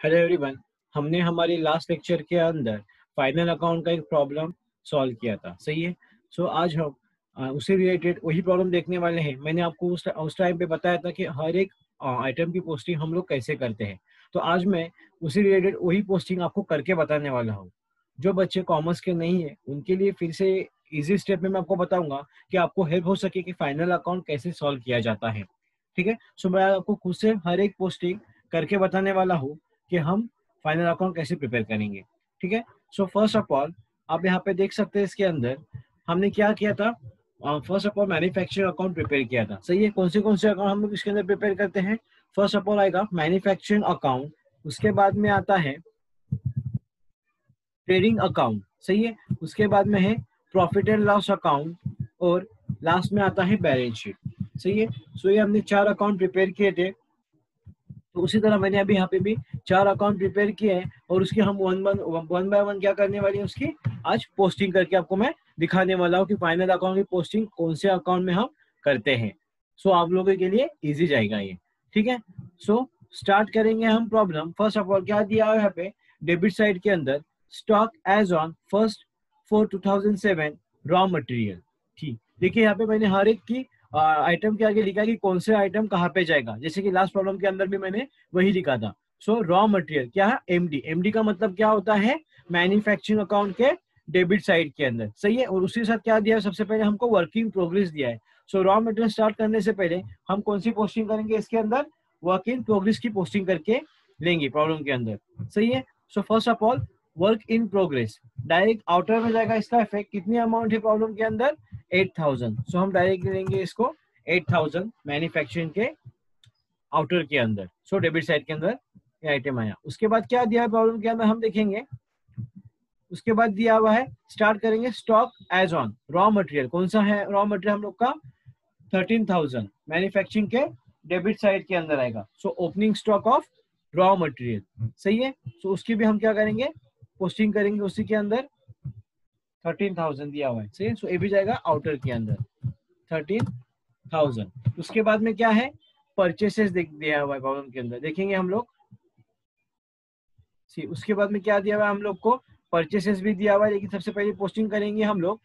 Hello everyone. हमने हमारी last lecture के अंदर फाइनल अकाउंट का एक प्रॉब्लम सॉल्व किया था, सही है। आज हम उससे रिलेटेड वही प्रॉब्लम देखने वाले हैं। मैंने आपको उस टाइम पे बताया था कि हर एक आइटम की पोस्टिंग हम लोग कैसे करते हैं। तो आज मैं उसी रिलेटेड वही पोस्टिंग आपको करके बताने वाला हूँ। जो बच्चे कॉमर्स के नहीं है उनके लिए फिर से इजी स्टेप में मैं आपको बताऊंगा कि आपको हेल्प हो सके कि फाइनल अकाउंट कैसे सॉल्व किया जाता है। ठीक है। मैं आपको खुद से हर एक पोस्टिंग करके बताने वाला हूँ कि हम फाइनल अकाउंट कैसे प्रिपेयर करेंगे। ठीक है। फर्स्ट ऑफ ऑल आप यहाँ पे देख सकते हैं इसके अंदर हमने क्या किया था। First of all manufacturing account prepare किया था, सही है। कौन से अकाउंट हम लोग इसके अंदर प्रिपेयर करते हैं। फर्स्ट ऑफ ऑल आएगा मैन्युफैक्चरिंग अकाउंट, उसके बाद में आता है ट्रेडिंग अकाउंट, सही है। उसके बाद में है प्रॉफिट एंड लॉस अकाउंट और लास्ट में आता है बैलेंस शीट, सही है। ये हमने 4 अकाउंट प्रिपेयर किए थे। तो उसी तरह मैंने अभी यहाँ पे भी 4 अकाउंट प्रिपेयर किए हैं और उसकी हम वन बाय वन क्या करने वाली है, उसकी आज पोस्टिंग करके आपको मैं दिखाने वाला हूँ कि फाइनल अकाउंट की पोस्टिंग कौन से अकाउंट में हम करते हैं। आप लोगों के लिए इजी जाएगा ये। ठीक है। स्टार्ट करेंगे हम प्रॉब्लम। फर्स्ट ऑफ ऑल क्या दिया है यहाँ पे डेबिट साइड के अंदर, stock as on 1st 4/2007 raw material. ठीक, देखिए यहाँ पे मैंने हर एक की आइटम के आगे लिखा कि कौन से आइटम कहाँ पे जाएगा, जैसे कि लास्ट प्रॉब्लम के अंदर भी मैंने वही लिखा था। रॉ मटेरियल क्या है, एमडी। एमडी का मतलब क्या होता है, मैन्युफैक्चरिंग अकाउंट के डेबिट साइड के अंदर, सही है। और उसके साथ क्या दिया है, सबसे पहले हमको वर्किंग प्रोग्रेस दिया है। रॉ मटेरियल स्टार्ट करने से पहले हम कौन सी पोस्टिंग करेंगे, इसके अंदर वर्क इन प्रोग्रेस की पोस्टिंग करके लेंगे प्रॉब्लम के अंदर, सही है। First of all work in progress direct outer में जाएगा। इसका इफेक्ट कितनी अमाउंट है प्रॉब्लम के अंदर, 8000। हम डायरेक्ट लेंगे इसको 8000 मैन्युफैक्चरिंग के आउटर के अंदर। डेबिट साइड के अंदर ये आइटम आया। उसके बाद क्या दिया है प्रॉब्लम के अंदर हम देखेंगे। उसके बाद दिया हुआ है स्टार्ट करेंगे stock as on raw material. कौन सा है रॉ मटेरियल हम लोग का, 13000 मैन्युफैक्चरिंग के डेबिट साइड के अंदर आएगा। Opening stock of raw material, सही है। उसकी भी हम क्या करेंगे, पोस्टिंग करेंगे उसी के अंदर। 13000 दिया हुआ है, सही है। ये भी जाएगा आउटर के अंदर 13000। उसके बाद में क्या है, परचेसेस दिया हुआ है प्रॉब्लम के अंदर, देखेंगे हम लोग। उसके बाद में क्या दिया हुआ है हम लोग को, परचेसेस भी दिया हुआ है, लेकिन सबसे पहले पोस्टिंग करेंगे हम लोग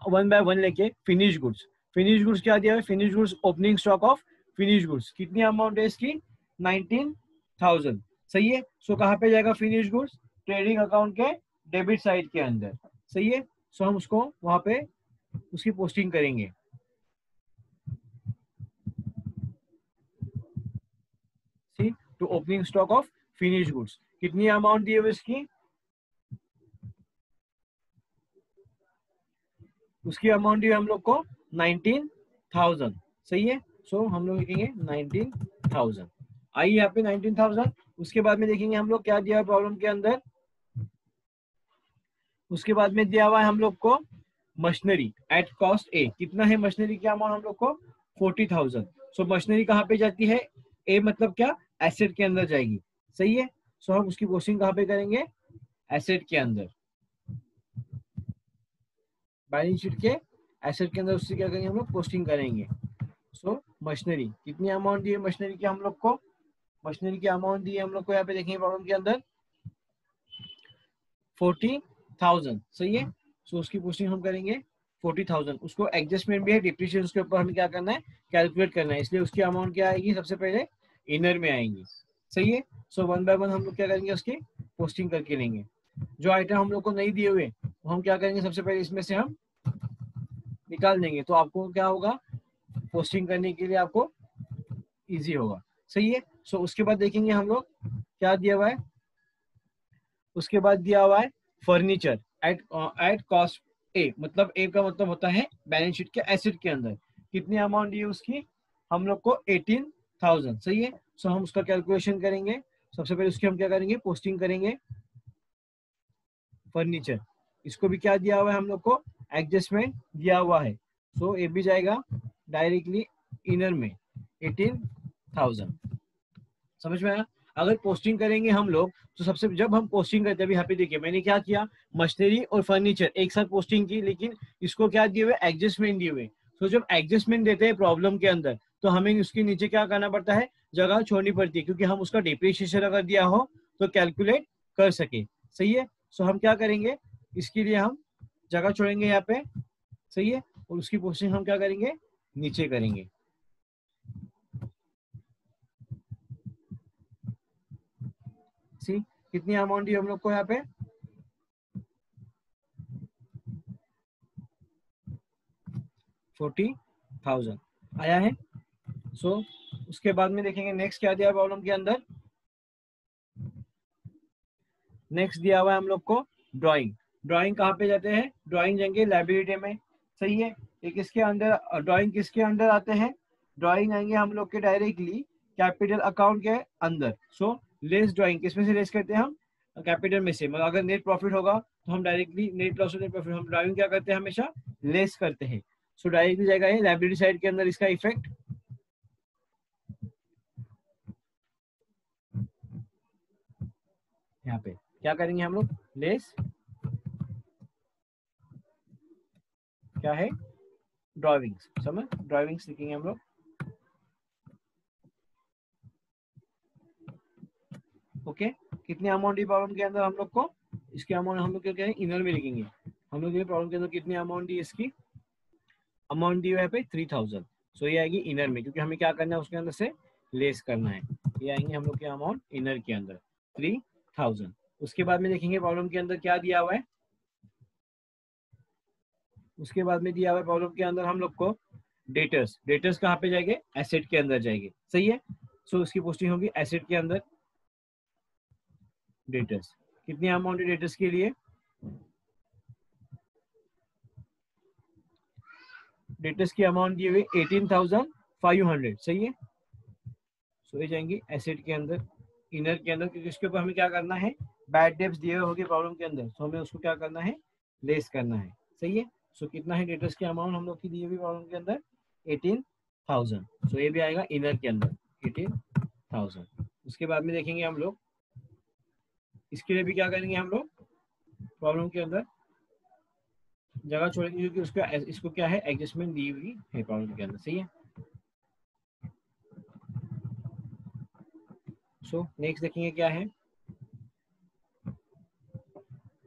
वन बाय वन लेके फिनिश गुड्स। फिनिश गुड्स क्या दिया हुआ है, finish goods opening stock of finish goods. कितनी अमाउंट है इसकी, 19000, सही है। कहाँ पे जाएगा फिनिश गुड्स, ट्रेडिंग अकाउंट के डेबिट साइड के अंदर, सही है। हम उसको वहां पे उसकी पोस्टिंग करेंगे। To opening stock of finish goods कितनी अमाउंट दी है इसकी, उसकी अमाउंट दी हम लोग को 19000, सही है। हम लोग लिखेंगे 19000। आइए यहाँ पे 19000। उसके बाद में देखेंगे हम लोग क्या दिया है प्रॉब्लम के अंदर। उसके बाद में दिया हुआ है हम लोग को मशीनरी एट कॉस्ट ए। कितना है मशीनरी की अमाउंट हम लोग को, 40000। मशीनरी कहाँ पे जाती है, ए मतलब क्या, एसेट के अंदर जाएगी, सही है। हम उसकी पोस्टिंग कहाँ पे करेंगे, एसेट के अंदर, बैलेंस शीट के एसेट के अंदर उससे क्या करेंगे हम लोग, पोस्टिंग करेंगे। मशीनरी कितनी अमाउंट दी है मशीनरी की हम लोग को, मशीनरी की अमाउंट दी है हम लोग को यहाँ पे देखेंगे प्रॉब्लम के अंदर 40000, सही है। उसकी पोस्टिंग हम करेंगे 40000। उसको एडजस्टमेंट भी है, डिप्रिशिएशन के ऊपर हमें क्या करना है, कैलकुलेट करना है, इसलिए उसकी अमाउंट क्या आएगी, सबसे पहले इनर में आएंगी, सही है। वन बाय वन हम लोग क्या करेंगे, उसकी पोस्टिंग करके लेंगे। जो आइटम हम लोग को नहीं दिए हुए हम क्या करेंगे, सबसे पहले इसमें से हम निकाल देंगे, तो आपको क्या होगा, पोस्टिंग करने के लिए आपको इजी होगा, सही है। उसके बाद देखेंगे हम लोग क्या दिया हुआ है। उसके बाद दिया हुआ है फर्नीचर एट कॉस्ट ए, मतलब ए का मतलब होता है बैलेंस शीट के एसेट के अंदर। कितनी अमाउंट दी है उसकी, हम लोग को 18000, सही है। हम उसका कैलकुलेशन करेंगे। सबसे पहले उसकी हम क्या करेंगे, पोस्टिंग करेंगे फर्नीचर। इसको भी क्या दिया हुआ है हम लोग को, एडजस्टमेंट दिया हुआ है। ये भी जाएगा डायरेक्टली इनर में 18000, समझ में आया। अगर पोस्टिंग करेंगे हम लोग तो सबसे जब हम पोस्टिंग करते हैं, अभी यहाँ पे देखिए मैंने क्या किया, मशीनरी और फर्नीचर एक साथ पोस्टिंग की, लेकिन इसको क्या दिए हुए, एडजस्टमेंट दिए हुए। जब एडजस्टमेंट देते हैं प्रॉब्लम के अंदर तो हमें उसके नीचे क्या करना पड़ता है, जगह छोड़नी पड़ती है, क्योंकि हम उसका डिप्रिशिएशन अगर दिया हो तो कैलकुलेट कर सके। सही है। सो हम क्या करेंगे, इसके लिए हम जगह छोड़ेंगे यहाँ पे। सही है। और उसकी पोस्टिंग हम क्या करेंगे, नीचे करेंगे। सी कितनी अमाउंट दी हम लोग को यहाँ पे, 40,000 आया है। सो उसके बाद में देखेंगे नेक्स्ट क्या दिया प्रॉब्लम के अंदर। नेक्स्ट दिया हुआ है हम लोग को ड्राइंग। ड्राइंग कहाँ पे जाते हैं, ड्राइंग जाएंगे लाइब्रेरी में। सही है। एक इसके अंदर ड्राइंग किसके अंदर आते हैं, ड्राइंग आएंगे हम लोग के डायरेक्टली कैपिटल अकाउंट के अंदर। सो लेस ड्राइंग किसमें से लेस करते हैं हम, कैपिटल में से। मतलब अगर नेट प्रॉफिट होगा तो हम डायरेक्टली नेट लॉस और नेट प्रॉफिट हम ड्राइविंग क्या करते हैं, हमेशा लेस करते हैं। सो डायरेक्टली जाएगा ये लाइब्रेरी साइड के अंदर इसका इफेक्ट। यहाँ पे क्या करेंगे हम लोग, लेस क्या है, ड्राइविंग्स। समझ, ड्राइविंग्स लिखेंगे हम लोग। ओके कितनी अमाउंट दी प्रॉब्लम के अंदर हम लोग को, इसकी अमाउंट हम लोग क्या करेंगे, इनर में लिखेंगे। हम लोग ये प्रॉब्लम के अंदर कितनी अमाउंट दी, इसकी अमाउंट दी हुई है पे 3000। सो ये आएगी इनर में, क्योंकि हमें क्या करना है उसके अंदर से लेस करना है। ये आएंगे हम लोग के अमाउंट इनर के अंदर 3000। उसके बाद में देखेंगे प्रॉब्लम के अंदर क्या दिया हुआ है। उसके बाद में दिया हुआ है प्रॉब्लम के अंदर हम लोग को डेटर्स। डेटर्स कहाँ पे जाएंगे, एसेट के अंदर जाएंगे। सही है। सो उसकी पोस्टिंग होगी एसेट के अंदर। डेटर्स कितनी अमाउंट है डेटर्स के लिए, डेटर्स की अमाउंट दी हुई 18,500। सही है। सो ये जाएंगे एसेट के अंदर, इनर के अंदर, क्योंकि इसके ऊपर हमें क्या करना है, बैड डेब्ट्स दिए हुए होगी प्रॉब्लम के अंदर। सो हमें उसको क्या करना है, लेस करना है। सही है। सो कितना है डेटर्स की अमाउंट हम लोग की दी हुई प्रॉब्लम के अंदर, 18,000। सो ये भी आएगा इनर के अंदर 18,000। उसके बाद में देखेंगे हम लोग, इसके लिए भी क्या करेंगे हम लोग, प्रॉब्लम के अंदर जगह छोड़ेंगे, क्योंकि उसका इसको क्या है, एडजस्टमेंट दी हुई है प्रॉब्लम के अंदर। सही है। सो नेक्स्ट देखेंगे क्या है,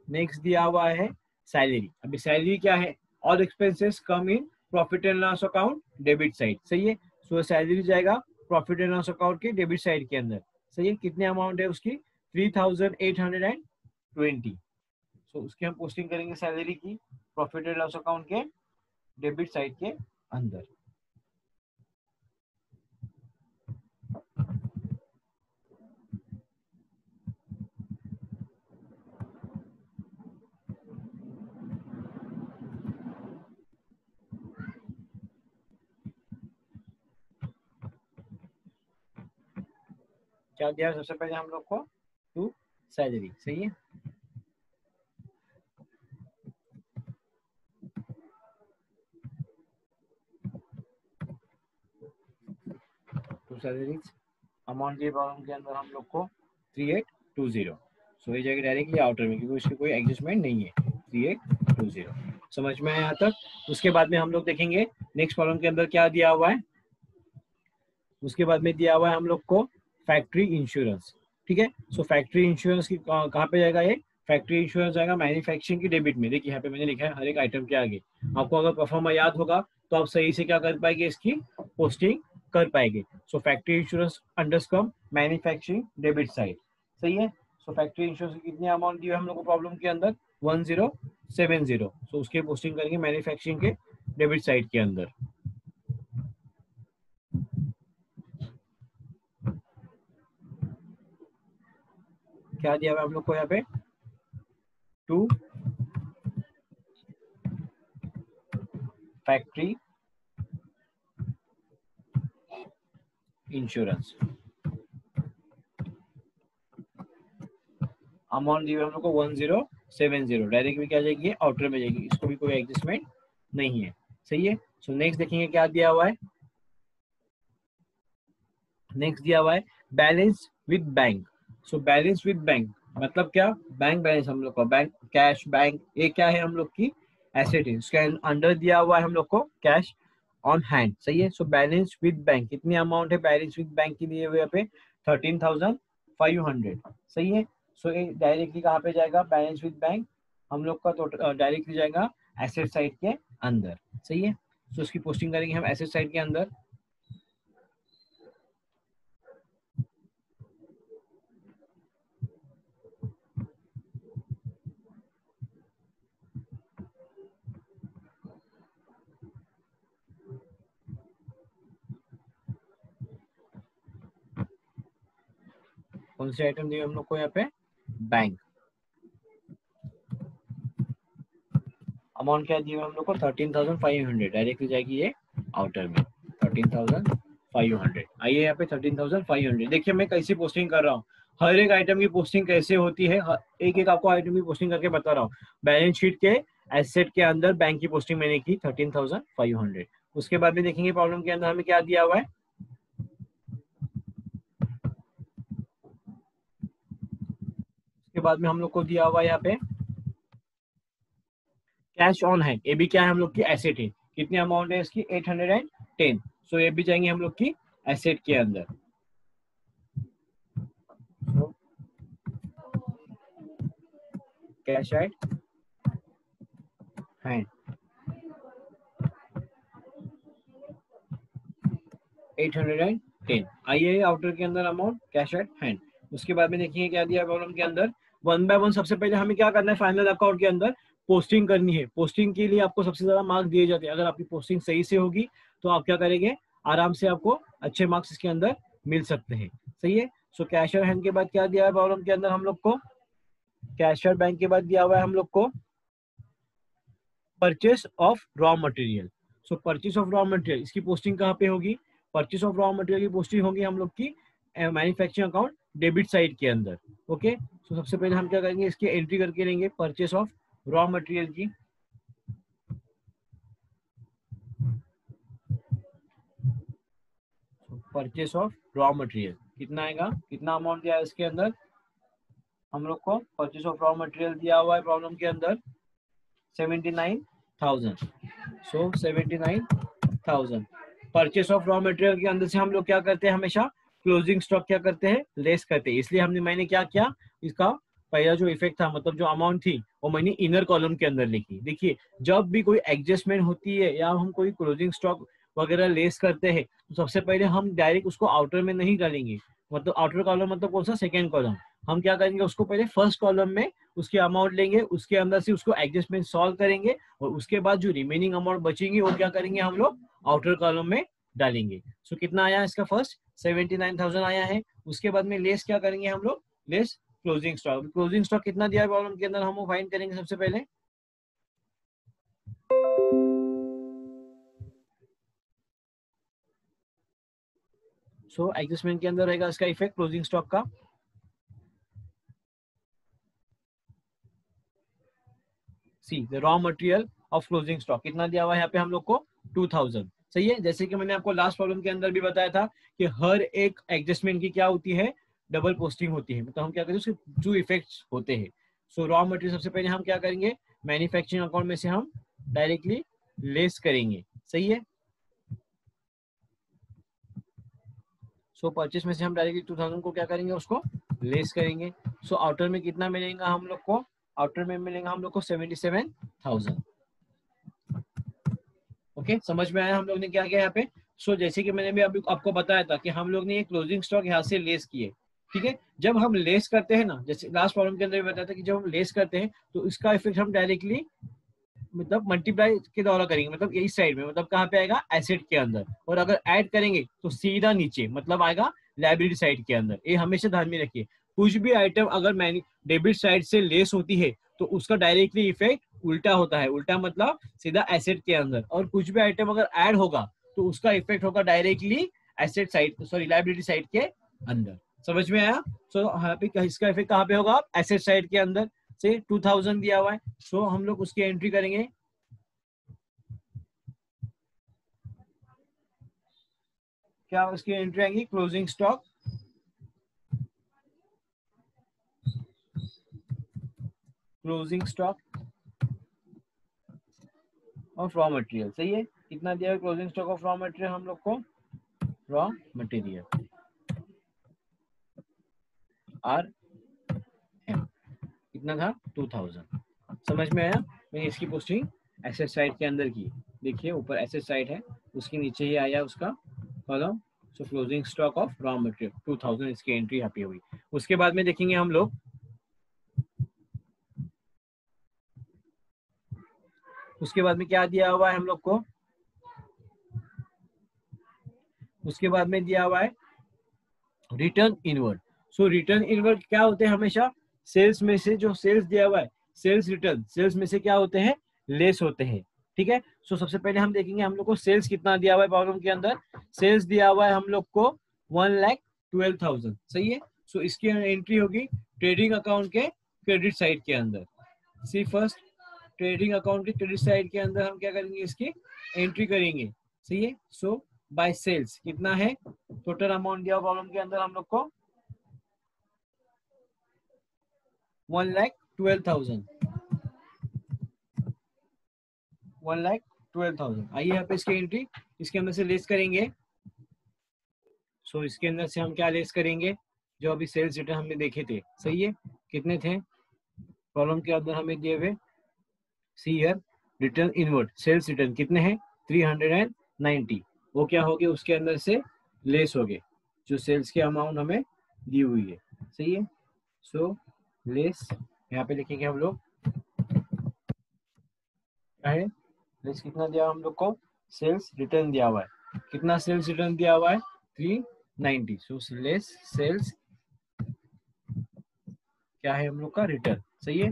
नेक्स्ट दिया हुआ है सैलरी। अभी सैलरी क्या है, all expenses come in profit and loss account debit side. सही है। सो सैलरी जाएगा प्रॉफिट एंड लॉस अकाउंट के डेबिट साइड के अंदर। सही है। कितने अमाउंट है उसकी, 3820। सो उसकी हम पोस्टिंग करेंगे सैलरी की प्रॉफिट एंड लॉस अकाउंट के डेबिट साइड के अंदर। क्या दिया सबसे पहले हम लोग को, टू सैलरी। सही है। टू सैलरीज अमाउंट के प्रॉब्लम के अंदर हम लोग को 3820। सो ये जाएगी डायरेक्टली आउटर में, क्योंकि उसकी कोई एडजस्टमेंट नहीं है। 3820 समझ में आया यहाँ तक। उसके बाद में हम लोग देखेंगे नेक्स्ट प्रॉब्लम के अंदर क्या दिया हुआ है। उसके बाद में दिया हुआ है हम लोग को फैक्ट्री इंश्योरेंस। ठीक है। सो फैक्ट्री इंश्योरेंस की कहाँ पे जाएगा, ये फैक्ट्री इंश्योरेंस जाएगा मैन्युफैक्चरिंग की डेबिट में। देखिए यहाँ पे मैंने लिखा है हर एक आइटम के आगे। आपको अगर परफॉर्मा याद होगा तो आप सही से क्या कर पाएंगे, इसकी पोस्टिंग कर पाएंगे। सो फैक्ट्री इंश्योरेंस अंडरस्कम मैन्युफैक्चरिंग डेबिट साइड। सही है। सो फैक्ट्री इंश्योरेंस की कितनी अमाउंट दी है हम लोग को प्रॉब्लम के अंदर, 1070। सो उसके पोस्टिंग करेंगे मैन्युफैक्चरिंग के डेबिट साइड के अंदर। क्या दिया हुआ हम लोग को यहाँ पे, टू फैक्ट्री इंश्योरेंस अमाउंट दी हुई हम लोग को 1070। डायरेक्ट में क्या जाएगी, आउटर में जाएगी, इसको भी कोई एडजस्टमेंट नहीं है। सही है। सो नेक्स्ट देखेंगे क्या दिया हुआ है। नेक्स्ट दिया हुआ है balance with bank. So balance with bank मतलब क्या, बैंक बैलेंस हम लोग का, बैंक कैश बैंक, ये क्या है हम लोग की एसेट है। उसके अंडर दिया हुआ है हम लोग को कैश ऑन हैंड। सही है। सो बैलेंस विद बैंक कितनी अमाउंट है बैलेंस विद बैंक के लिए हुए पे, 13,000 500, सही है। सो ये डायरेक्टली कहाँ पे जाएगा, बैलेंस विद बैंक, हम लोग का तो डायरेक्टली जाएगा एसेट साइड के अंदर, सही है। सो इसकी पोस्टिंग करेंगे हम एसेट साइड के अंदर। कौन सी आइटम दी हम लोग को यहाँ पे, बैंक। अमाउंट क्या दी हम लोग को, 13,500, डायरेक्टली जाएगी ये आउटर में 13,500। आइए यहाँ पे 13,500, देखिए मैं कैसी पोस्टिंग कर रहा हूँ, हर एक आइटम की पोस्टिंग कैसे होती है, एक एक आपको आइटम की पोस्टिंग करके बता रहा हूँ। बैलेंस शीट के एसेट के अंदर बैंक की पोस्टिंग मैंने की 13,500। उसके बाद में देखेंगे प्रॉब्लम के अंदर हमें क्या दिया हुआ है। उसके बाद में हम लोग को दिया हुआ है यहाँ पे कैश ऑन हैंड, ये भी क्या है हम लोग की एसेट है। कितनी अमाउंट है इसकी, 810। सो ये भी जाएंगे हम लोग की एसेट के अंदर। कैश एट हैंड 810, आइए आउटर के अंदर अमाउंट कैश एट हैंड। उसके बाद में देखिए क्या दिया प्रॉब्लम के अंदर, वन बाय वन सबसे पहले हमें क्या करना है, फाइनल अकाउंट के अंदर पोस्टिंग करनी है। पोस्टिंग के लिए आपको सबसे ज्यादा मार्क्स दिए जाते हैं, अगर आपकी पोस्टिंग सही से होगी तो आप क्या करेंगे, आराम से आपको अच्छे मार्क्स इसके अंदर मिल सकते हैं, सही है। सो कैश एट हैंड के बाद क्या दिया है प्रॉब्लम के अंदर हम लोग को, कैश एट बैंक के बाद दिया हुआ है हम लोग को purchase of raw material. So purchase of raw material इसकी पोस्टिंग कहाँ पे होगी, परचेस ऑफ रॉ मटेरियल की पोस्टिंग होगी हम लोग की मैन्युफैक्चरिंग अकाउंट डेबिट साइड के अंदर। ओके, सो सबसे पहले हम क्या करेंगे, इसकी एंट्री करके लेंगे परचेस ऑफ रॉ मटेरियल की। परचेस ऑफ रॉ मटेरियल कितना आएगा, कितना अमाउंट दिया है इसके अंदर हम लोग को, परचेस ऑफ रॉ मटेरियल दिया हुआ है प्रॉब्लम के अंदर 79,000। सो 79,000 परचेस ऑफ रॉ मटेरियल के अंदर से हम लोग क्या करते हैं, हमेशा क्लोजिंग स्टॉक क्या करते हैं, लेस करते हैं। इसलिए मैंने क्या किया, इसका पहला जो इफेक्ट था, मतलब जो अमाउंट थी वो मैंने इनर कॉलम के अंदर लिखी। देखिए जब भी कोई एडजस्टमेंट होती है या हम कोई क्लोजिंग स्टॉक वगैरह लेस करते हैं तो सबसे पहले हम डायरेक्ट उसको आउटर में नहीं डालेंगे, मतलब आउटर कॉलम मतलब कौन सा, सेकेंड कॉलम। हम क्या करेंगे, उसको पहले फर्स्ट कॉलम में उसकी अमाउंट लेंगे, उसके अंदर से उसको एडजस्टमेंट सॉल्व करेंगे और उसके बाद जो रिमेनिंग अमाउंट बचेंगी वो क्या करेंगे हम लोग आउटर कॉलम में डालेंगे। सो कितना आया इसका, फर्स्ट 79,000 आया है। उसके बाद में लेस क्या करेंगे हम लोग, less closing stock. Closing stock कितना दिया है प्रॉब्लम के अंदर, हम वो फाइंड करेंगे सबसे पहले। सो एडजस्टमेंट के अंदर रहेगा इसका इफेक्ट क्लोजिंग स्टॉक का। See the raw material of closing stock कितना दिया हुआ है यहाँ पे हम लोग को, 2000, सही है। जैसे कि मैंने आपको लास्ट प्रॉब्लम के अंदर भी बताया था कि हर एक एडजस्टमेंट की क्या होती है, डबल पोस्टिंग होती है, मतलब हम क्या करें उसके 2 इफेक्ट्स होते हैं। सो रॉ मटेरियल सबसे पहले हम क्या करेंगे, मैन्युफैक्चरिंग अकाउंट में से हम डायरेक्टली लेस करेंगे, सही है। सो परचेस में से हम डायरेक्टली 2000 को क्या करेंगे, उसको लेस करेंगे। सो आउटर में कितना मिलेगा हम लोग को, आउटर में मिलेगा हम लोग को 77,000। ओके, समझ में आया हम लोग ने क्या किया यहाँ पे। सो जैसे कि मैंने भी अभी आपको बताया था कि हम लोग ने ये क्लोजिंग स्टॉक यहाँ से लेस किए, ठीक है। जब हम लेस करते हैं ना, जैसे लास्ट प्रॉब्लम के अंदर भी बताया था कि जब हम लेस करते हैं तो इसका इफेक्ट हम डायरेक्टली मतलब मल्टीप्लाई के द्वारा करेंगे, मतलब इस साइड में, मतलब कहाँ पे आएगा, एसेट के अंदर। और अगर ऐड करेंगे तो सीधा नीचे मतलब आएगा लाइबिलिटी साइड के अंदर। ये हमेशा ध्यान में रखिए, कुछ भी आइटम अगर मैंने डेबिट साइड से लेस होती है तो उसका डायरेक्टली इफेक्ट उल्टा होता है, उल्टा मतलब सीधा एसेट के अंदर। और कुछ भी आइटम अगर ऐड होगा तो उसका इफेक्ट होगा directly asset side, sorry liability side के अंदर। समझ में आया। सो यहाँ पे इसका इफेक्ट कहाँ पे होगा, एसेट साइड के अंदर। से 2000 दिया हुआ है, सो हम लोग उसकी एंट्री करेंगे। क्या उसकी एंट्री आएंगी, closing stock, closing stock of raw material, सही है। कितना दिया है closing stock of raw material हम लोग को, रॉ मटेरियल आर एम कितना था 2000। समझ में आया? मैंने इसकी पोस्टिंग एसेट साइड के अंदर की। देखिए ऊपर एसेट साइड है, उसके नीचे ही आया उसका column. So closing stock of raw material 2000, इसकी एंट्री यहाँ पे हुई। उसके बाद में देखेंगे हम लोग, उसके बाद में क्या दिया हुआ है हम लोग को, उसके बाद में दिया हुआ है रिटर्न इनवर्ड। सो रिटर्न इनवर्ड क्या होते हैं, हमेशा सेल्स में से जो सेल्स दिया हुआ है, सेल्स रिटर्न सेल्स में से क्या होते हैं, लेस होते हैं। ठीक है। सो सबसे पहले हम देखेंगे हम लोग को सेल्स कितना दिया हुआ है प्रॉब्लम के अंदर। सेल्स दिया हुआ है हम लोग को 1,12,000। सही है। सो इसकी एंट्री होगी ट्रेडिंग अकाउंट के क्रेडिट साइड के अंदर। सी फर्स्ट, ट्रेडिंग अकाउंट के क्रेडिट साइड के अंदर हम क्या करेंगे, इसकी एंट्री करेंगे। सही है। सो बाय सेल्स कितना है, टोटल अमाउंट दिया प्रॉब्लम के अंदर हम लोग को 1,12,000। 1,12,000। आइए यहाँ पे इसकी एंट्री इसके अंदर से लेस करेंगे। सो इसके अंदर से हम क्या लेस करेंगे, जो अभी सेल्स रिटर्न हमने देखे थे। सही है। कितने थे प्रॉब्लम के अंदर हमें दिए हुए, see here return inward sales return कितने हैं 390। वो क्या हो गए, उसके अंदर से लेस हो गए जो सेल्स की अमाउंट हमें दी हुई है। सही है। सो लेस यहाँ पे लिखेंगे हम लोग, क्या है लेस कितना दिया हम लोग को, सेल्स रिटर्न दिया हुआ है। कितना सेल्स रिटर्न दिया हुआ है 390। सो लेस सेल्स क्या है हम लोग का रिटर्न। सही है।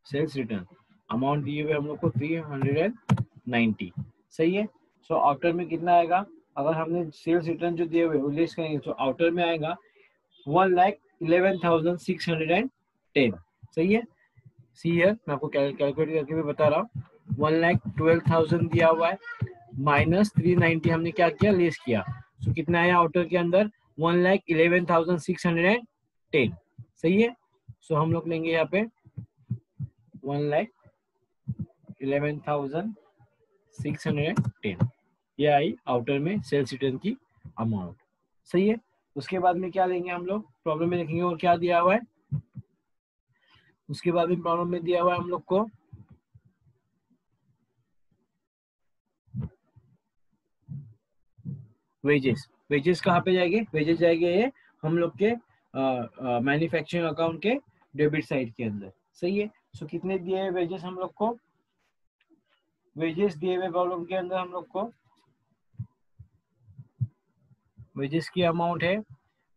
सेल्स रिटर्न अमाउंट दिए हुए हम लोग को 390। सही है। सो आउटर में कितना आएगा, अगर हमने सेल्स रिटर्न जो दिए हुए वो लेस करेंगे तो आउटर में आएगा 1,11,610। सही है। सी है, मैं आपको कैलकुलेट करके भी बता रहा हूँ। 1,12,000 दिया हुआ है, माइनस 390 हमने क्या किया, लेस किया। सो कितना आया आउटर के अंदर 1,11,610। सही है। सो हम लोग लेंगे यहाँ पे 1,11,610। ये आई आउटर में सेल्स रिटर्न की अमाउंट। सही है। उसके बाद में क्या लेंगे हम लोग, प्रॉब्लम में देखेंगे और क्या दिया हुआ है। उसके बाद में प्रॉब्लम में दिया हुआ है हम लोग को वेजेस। वेजेस कहाँ पे जाएंगे, वेजेस जाएंगे ये हम लोग के मैन्युफैक्चरिंग अकाउंट के डेबिट साइड के अंदर। सही है। सो कितने दिए हैं वेजेस हम लोग को, वेजेस दिए हुए प्रॉब्लम के अंदर हम लोग को वेजेस की अमाउंट है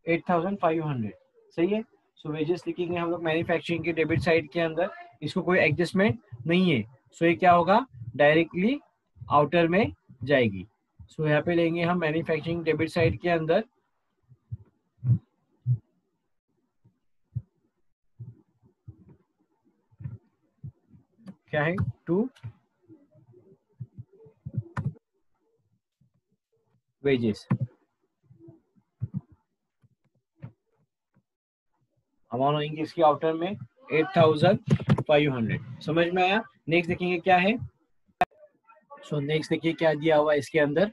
8,500। सही है। सो वेजेस लिखेंगे हम लोग मैन्युफैक्चरिंग के डेबिट साइड के अंदर, इसको कोई एडजस्टमेंट नहीं है। सो ये क्या होगा, डायरेक्टली आउटर में जाएगी। सो यहाँ पे लेंगे हम मैन्युफैक्चरिंग डेबिट साइड के अंदर क्या है 2 वेजेस। अमाउंट होंगे इसकी आउटर में 8,500। समझ में आया। नेक्स्ट देखेंगे क्या है। सो नेक्स्ट देखिए क्या दिया हुआ है इसके अंदर।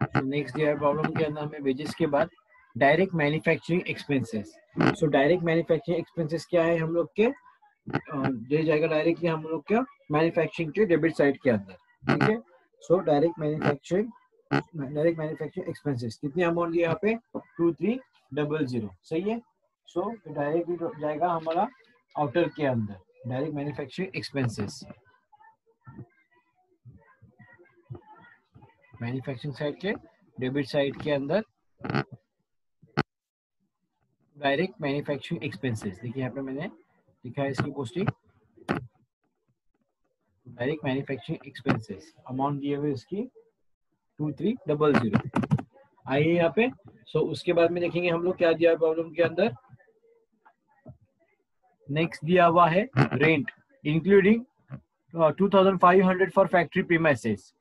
सो नेक्स्ट दिया है प्रॉब्लम के अंदर हमें वेजेस के बाद direct manufacturing expenses. So direct manufacturing expenses क्या है हम लोग के, दे जाएगा डायरेक्टली हम लोग के मैन्युफैक्चरिंग के डेबिट साइड के अंदर। ठीक है। सो डायरेक्ट मैन्युफैक्चरिंग एक्सपेंसेस कितनी अमाउंट दिया यहाँ पे 2,300। सही है। सो डायरेक्टली जाएगा हमारा आउटर के अंदर direct manufacturing expenses, manufacturing side के डेबिट साइड के अंदर डायरेक्ट मैन्युफैक्चरिंग एक्सपेंसेस। देखिए यहाँ पे मैंने लिखा है इसकी posting direct manufacturing expenses, amount दिए हुए इसकी 2,300। आइए यहाँ पे। सो उसके बाद में देखेंगे हम लोग क्या दिया है प्रॉब्लम के अंदर। नेक्स्ट दिया हुआ है rent including 2,500 for factory premises.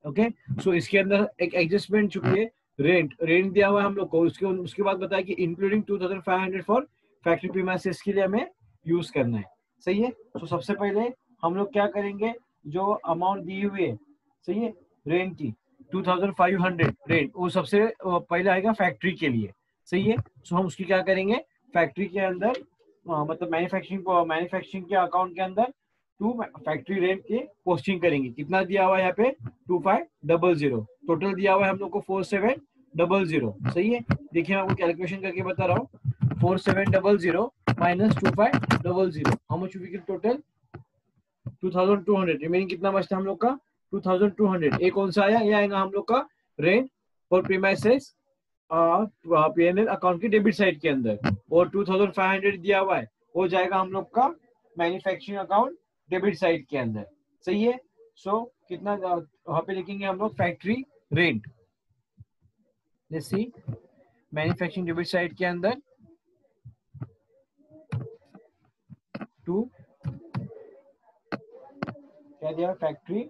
Okay. So इसके अंदर एक एडजस्टमेंट चुकी है, रेंट दिया हुआ है हम लोग को। उसके बाद बताया कि इंक्लूडिंग 2,500 फॉर फैक्ट्री प्रीमाइसेस के लिए हमें यूज करना है। सही है। तो सबसे पहले हम लोग क्या करेंगे, जो अमाउंट दी हुई है, सही है, रेंट की, 2500 रेंट, वो सबसे पहले आएगा फैक्ट्री के लिए, सही है। सो हम उसकी क्या करेंगे, फैक्ट्री के अंदर मतलब मैन्युफैक्चरिंग के अकाउंट के अंदर टू फैक्ट्री रेंट के पोस्टिंग करेंगे। कितना दिया हुआ है यहाँ पे 2500, टोटल दिया हुआ है हम लोग को 4700, सही है। देखिए मैं आपको कैलकुलेशन करके बता रहा हूँ, 4700 माइनस 2500, how much we get total 2200, remaining कितना बचता है हम लोग का 2200। एक कौन सा आया, ये आएगा हम लोग का rent for premises PNL account की डेबिट साइड के अंदर, और 2500 दिया हुआ है वो जाएगा हम लोग का मैन्युफैक्चरिंग अकाउंट डेबिट साइड के अंदर, सही है। सो कितना वहां पे लिखेंगे हम लोग फैक्ट्री रेंट, जैसे मैन्युफैक्चरिंग डेबिट साइड के अंदर टू क्या दिया फैक्ट्री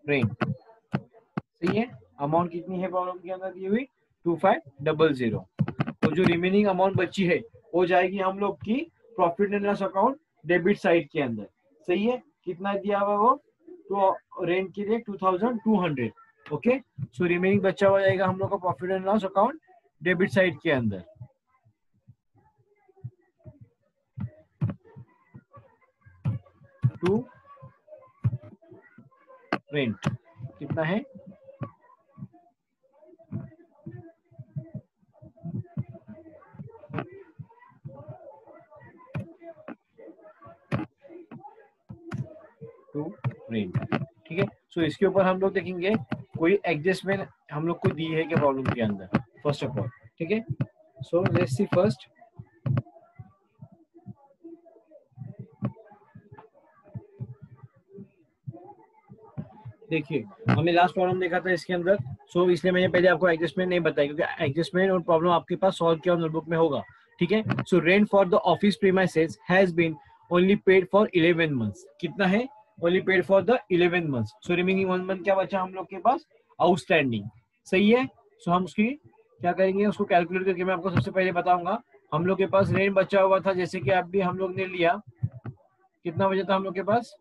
रेंट, सही है। अमाउंट कितनी है प्रॉब्लम के अंदर दी हुई 2500, तो जो रिमेनिंग अमाउंट बची है वो जाएगी हम लोग की profit and loss account debit side के अंदर, सही है। कितना दिया हुआ वो तो रेंट के लिए 2200, ओके। सो रिमेनिंग बचा हुआ जाएगा हम लोग का profit and loss account debit side के अंदर। टू रेंट कितना है 2 रेंट, ठीक है। सो इसके ऊपर हम लोग देखेंगे कोई एडजस्टमेंट हम लोग को दी है क्या प्रॉब्लम के अंदर, फर्स्ट ऑफ ऑल, ठीक है। सो लेट्स सी फर्स्ट, देखिए हमने लास्ट प्रॉब्लम देखा था इसके अंदर, सो इसलिए मैंने पहले आपको एडजस्टमेंट नहीं बताया, क्योंकि एडजस्टमेंट और प्रॉब्लम आपके पास सॉल्व किया नोटबुक में होगा, ठीक है। So rent for the office premises has been only paid for 11 months, कितना है only paid for the 11 months, so remaining 1 month क्या बचा हम लोग के पास आउटस्टैंडिंग, सही है। सो हम उसकी क्या करेंगे, उसको कैलकुलेट करके मैं आपको सबसे पहले बताऊंगा। हम लोग के पास रेंट बचा हुआ था, जैसे कि आप भी हम लोग ने लिया, कितना बचा था हम लोग के पास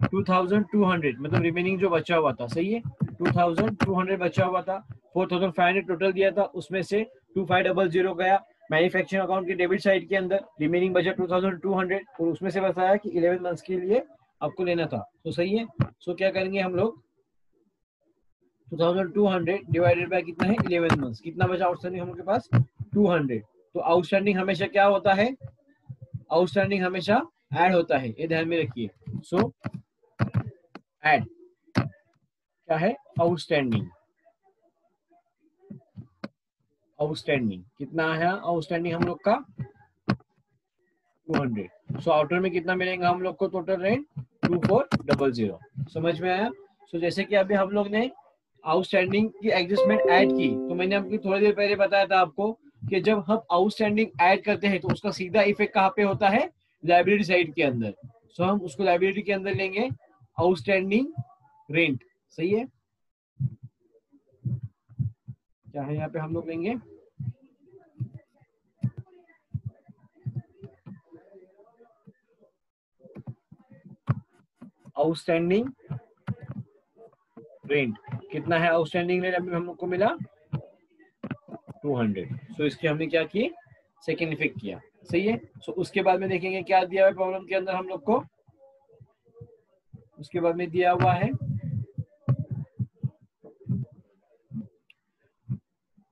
2200, मतलब रिमेनिंग जो बचा हुआ था, सही है 2200 बचा हुआ था, 4500 टोटल दिया था, उसमें से 2500 गया मैन्युफैक्चरिंग अकाउंट के डेबिट साइड के अंदर, रिमेनिंग बचा 2200, और उसमें से बताया कि 11 मंथ्स के लिए आपको लेना था, तो सही है। सो क्या करेंगे हम लोग 2200 डिवाइडेड बाय कितना है 11 मंथ्स, कितना बचा आउटस्टैंडिंग हम लोग के पास 200। तो आउटस्टैंडिंग हमेशा क्या होता है, आउटस्टैंडिंग हमेशा ऐड होता है, ये ध्यान में रखिए। सो ऐड क्या है आउटस्टैंडिंग, आउटस्टैंडिंग कितना है आउटस्टैंडिंग हम लोग का 200। सो आउटर में कितना मिलेगा हम लोग को टोटल रेंट 2400, समझ में आया। सो जैसे कि अभी हम लोग ने आउटस्टैंडिंग की एडजस्टमेंट ऐड की, तो मैंने आपको थोड़ी देर पहले बताया था आपको कि जब हम आउटस्टैंडिंग ऐड करते हैं तो उसका सीधा इफेक्ट कहाँ पे होता है, लाइब्रेरी साइड के अंदर। सो हम उसको लाइब्रेरी के अंदर लेंगे आउटस्टैंडिंग रेंट, सही है। क्या है यहाँ पे हम लोग लेंगे आउटस्टैंडिंग रेंट, कितना है आउटस्टैंडिंग रेंट अभी हम लोग को मिला 200। सो इसकी हमने क्या की सेकेंड इफेक्ट किया, सही है। सो उसके बाद में देखेंगे क्या दिया हुआ है प्रॉब्लम के अंदर हम लोग को, उसके बाद में दिया हुआ है,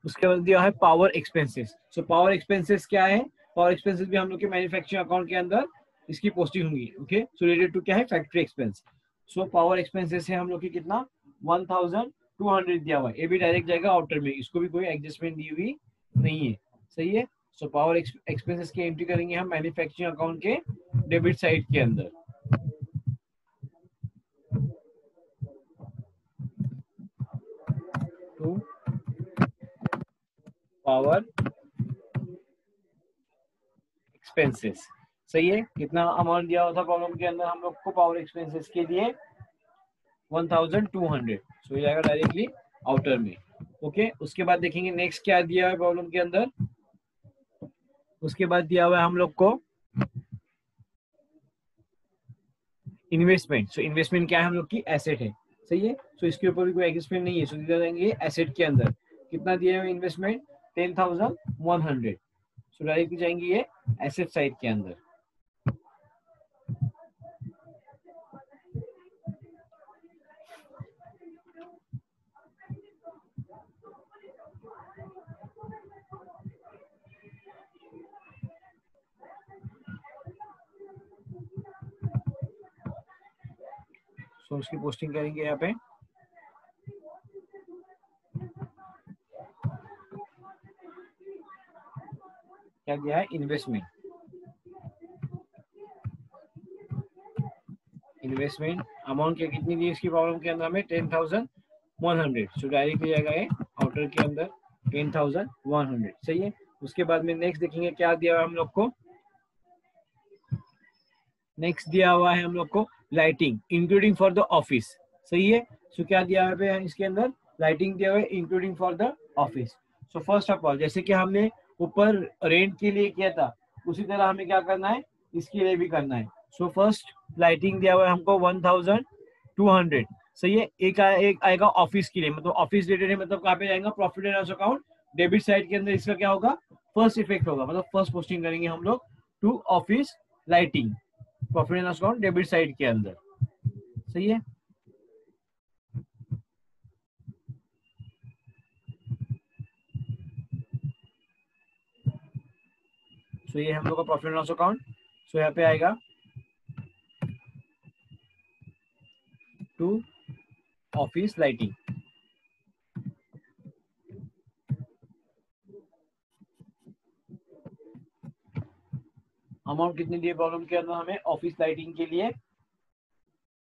उसके बाद दिया है power expenses. So power expenses क्या है, पावर एक्सपेंसेस भी हम लोग के मैन्युफैक्चरिंग अकाउंट के अंदर इसकी पोस्टिंग होंगी, ओके। सो रिलेटेड टू क्या है factory expense. So power expenses है हम लोग की कितना 1200 दिया हुआ है, ये भी डायरेक्ट जाएगा आउटर में, इसको भी कोई एडजस्टमेंट दी हुई नहीं है, सही है। सो पावर एक्सपेंसेस की एंट्री करेंगे हम मैन्युफैक्चरिंग अकाउंट के डेबिट साइड के अंदर। तो पावर एक्सपेंसेस, सही है। कितना अमाउंट दिया हुआ था प्रॉब्लम के अंदर हम लोग को पावर एक्सपेंसेस के लिए 1200, सो ये जाएगा डायरेक्टली आउटर में, ओके। उसके बाद देखेंगे नेक्स्ट क्या दिया है प्रॉब्लम के अंदर, उसके बाद दिया हुआ है हम लोग को इन्वेस्टमेंट, सो इन्वेस्टमेंट क्या है हम लोग की एसेट है, सही है। सो इसके ऊपर भी कोई एडजस्टमेंट नहीं है, सो दे देंगे एसेट के अंदर कितना दिया है इन्वेस्टमेंट 10,100, सो डायरेक्ट जाएंगे ये एसेट साइड के अंदर। सो उसकी पोस्टिंग करेंगे यहाँ पे, क्या दिया है इन्वेस्टमेंट, इन्वेस्टमेंट अमाउंट क्या कितनी दी इसकी प्रॉब्लम के अंदर हमें 10,100, सो डायरेक्ट जाएगा ये आउटर के अंदर 10,100, सही है। उसके बाद में नेक्स्ट देखेंगे क्या दिया हुआ है हम लोग को, नेक्स्ट दिया हुआ है हम लोग को lighting including for the office, सही है। सो क्या दिया हुआ है इसके अंदर, लाइटिंग दिया हुआ है including for the office. So first of all जैसे कि हमने ऊपर रेंट के लिए किया था उसी तरह हमें क्या करना है इसके लिए भी करना है। सो फर्स्ट लाइटिंग दिया हुआ है हमको 1,200, सही है। एक आएगा ऑफिस के लिए, मतलब ऑफिस रिलेटेड है, मतलब कहाँ पे जाएगा profit and loss account debit side के अंदर, इसका क्या होगा फर्स्ट इफेक्ट होगा, मतलब फर्स्ट पोस्टिंग करेंगे हम लोग to office lighting profit and loss account debit side के अंदर, सही है। सो ये हम लोग का profit and loss account, so यहाँ पे आएगा टू ऑफिस लाइटिंग, अमाउंट कितनी दी प्रॉब्लम के अंदर हमें ऑफिस लाइटिंग के लिए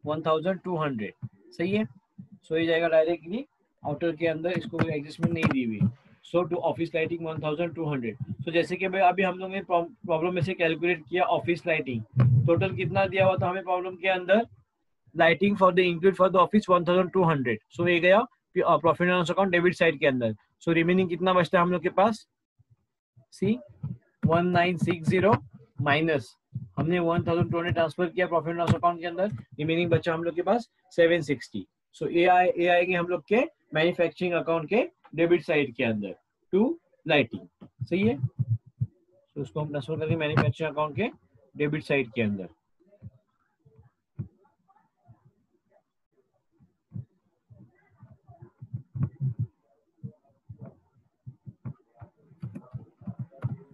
1,200, सही है। सो ये जाएगा डायरेक्टली आउटर के अंदर, इसको कोई एडजस्टमेंट नहीं दी हुई। सो टू ऑफिस लाइटिंग 1,200, सो जैसे कि भाई अभी हम लोग ने प्रॉब्लम में से कैलकुलेट किया ऑफिस लाइटिंग, टोटल कितना दिया हुआ था हमें प्रॉब्लम के अंदर, lighting for the include for the office 1,200, सो ये गया profit and loss account debit side के अंदर। सो रिमेनिंग कितना बचता है हम लोग के पास, सी 1960 माइनस हमने 1,200 ट्रांसफर किया प्रॉफिट एंड लॉस अकाउंट के अंदर, रिमेनिंग बचा हम लोग के पास 760। सो ये आएंगे हम लोग के मैन्युफैक्चरिंग अकाउंट के डेबिट साइड के अंदर टू लाइटिंग, सही है। तो उसको हम ट्रांसफर करेंगे मैन्युफैक्चरिंग अकाउंट के डेबिट साइड के अंदर।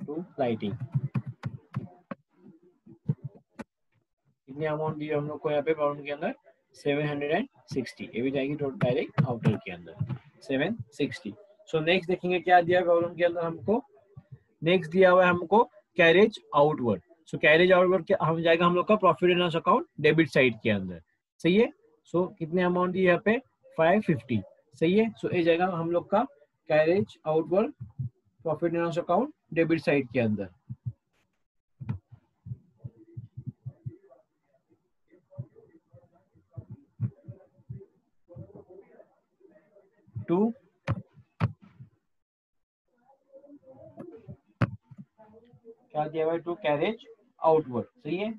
टू लाइटिंग कितनी अमाउंट दी हम लोग को यहाँ पे प्रॉब्लम के अंदर 760, ये भी जाएगी टोटल डायरेक्ट आउटर के अंदर 760। सो नेक्स्ट देखेंगे क्या दिया प्रॉब्लम के अंदर हमको, नेक्स्ट दिया हुआ है हमको कैरेज आउटवर्ड, सो कैरेज आउटवर्ड हम जाएगा हम लोग का profit and loss account debit side के अंदर, सही है। सो कितने अमाउंट दी यहाँ पे 550, सही है। सो ये जाएगा हम लोग का carriage outward profit and loss account debit side के अंदर। टू क्या दिया हुआ है टू कैरेज आउटवर्ड, सही है।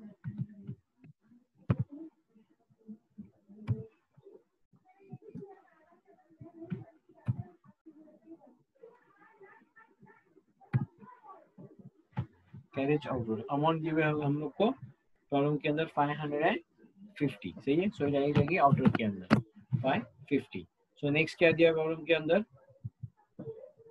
कैरेज आउटवर्ड अमाउंट दिए हुए हम लोग को प्रॉब्लम के अंदर 550, सही है। सो जाएगी आउटर के अंदर 550। सो नेक्स्ट क्या दिया प्रॉब्लम के अंदर,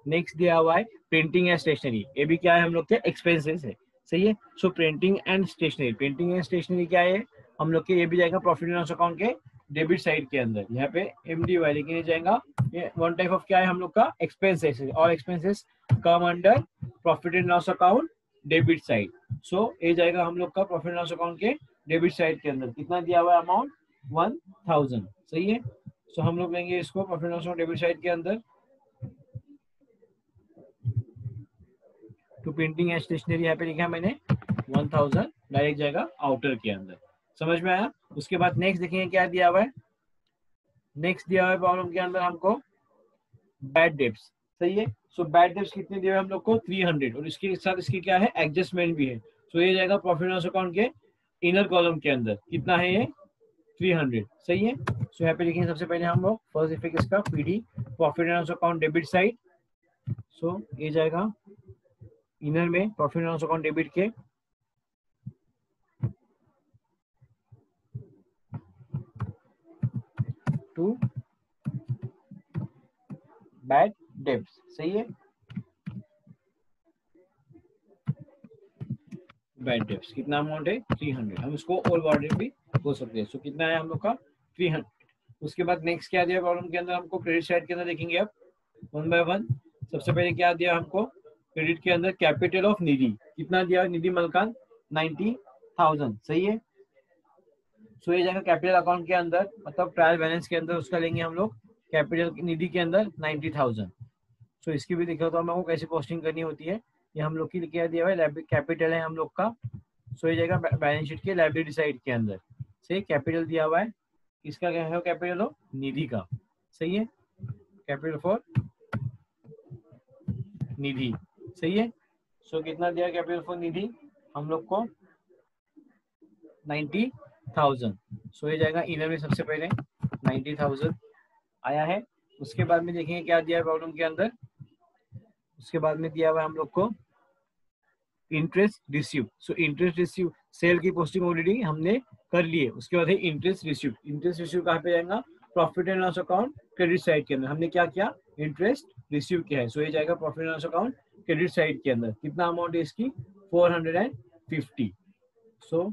नेक्स्ट दिया हुआ है प्रिंटिंग एंड स्टेशनरी, ये भी क्या है हम लोग के एक्सपेंसेस है, सही है। So printing and stationery, printing and stationery क्या है हम लोग के, ये भी जाएगा प्रॉफिट एंड लॉस अकाउंट के डेबिट साइड के अंदर, यहाँ पे MDY, लेकिन ये जाएगा ये वन टाइप ऑफ क्या है हम लोग का एक्सपेंसेस, और expenses come under profit and loss account debit side. So ये जाएगा हम लोग का प्रॉफिट एंड लॉस अकाउंट के डेबिट साइड के अंदर, कितना दिया हुआ है अमाउंट 1,000, सही है। सो हम लोग लेंगे इसको profit and loss account debit side के अंदर टू प्रिंटिंग एंड स्टेशनरी, यहाँ पे लिखा है मैंने 1,000, डायरेक्ट जाएगा आउटर के अंदर, समझ में आया। उसके बाद नेक्स्ट देखेंगे क्या दिया हुआ है, नेक्स्ट दिया हुआ है प्रॉब्लम के अंदर हमको बैड डेब्ट्स, सही है। सो बैड डेब्ट्स कितने दिए हुए हम लोग को 300, और इसके साथ इसकी क्या है एडजस्टमेंट भी है। सो ये जाएगा प्रॉफिट एंड लॉस अकाउंट के इनर कॉलम के अंदर, कितना है ये 300, सही है। सो यहाँ पे लिखेंगे सबसे पहले हम लोग फर्स्ट इफेक्ट इसका PD profit and loss account debit side. So ये जाएगा इनर में profit and loss account debit के टू बैड डेब्ट्स, सही है। बैड डेब्ट्स कितना अमाउंट है 300, हम इसको ओल वार्डन भी बोल सकते हैं। सो कितना है हम लोग का 300। उसके बाद नेक्स्ट क्या दिया प्रॉब्लम के अंदर हमको, क्रेडिट साइड के अंदर देखेंगे अब वन बाय वन। सबसे पहले क्या दिया हमको क्रेडिट के अंदर, कैपिटल ऑफ निधि कितना दिया, निधि मलकान 90,000, सही है। सो ये जाएगा कैपिटल अकाउंट के अंदर, मतलब ट्रायल बैलेंस के अंदर उसका लेंगे हम लोग कैपिटल निधि के अंदर 90,000। सो इसकी भी दिखा तो हम लोग को कैसे पोस्टिंग करनी होती है। ये हम लोग की क्या दिया हुआ है, कैपिटल है हम लोग का। सो ये जाएगा बैलेंस शीट के लायबिलिटी साइड के अंदर, सही। कैपिटल दिया हुआ है, इसका क्या है कैपिटल ऑफ निधि का, सही है। कैपिटल फॉर निधि, सही है। सो कितना दिया कैपिटल फॉर निधि हम लोग को 90,000। सो ये जाएगा इनर में सबसे पहले 90,000 आया है। उसके बाद में देखेंगे क्या दिया है प्रॉब्लम के अंदर। उसके बाद में दिया हुआ है हम लोग को interest receive. So interest receive sale की पोस्टिंग ऑलरेडी हमने कर ली है। उसके बाद है इंटरेस्ट रिसीव। इंटरेस्ट रिसीव कहाँ पे जाएगा, profit and loss account credit side के अंदर हमने क्या किया, इंटरेस्ट रिसीव किया है। सो ये जाएगा profit and loss account credit side के अंदर। कितना अमाउंट है इसकी 450। So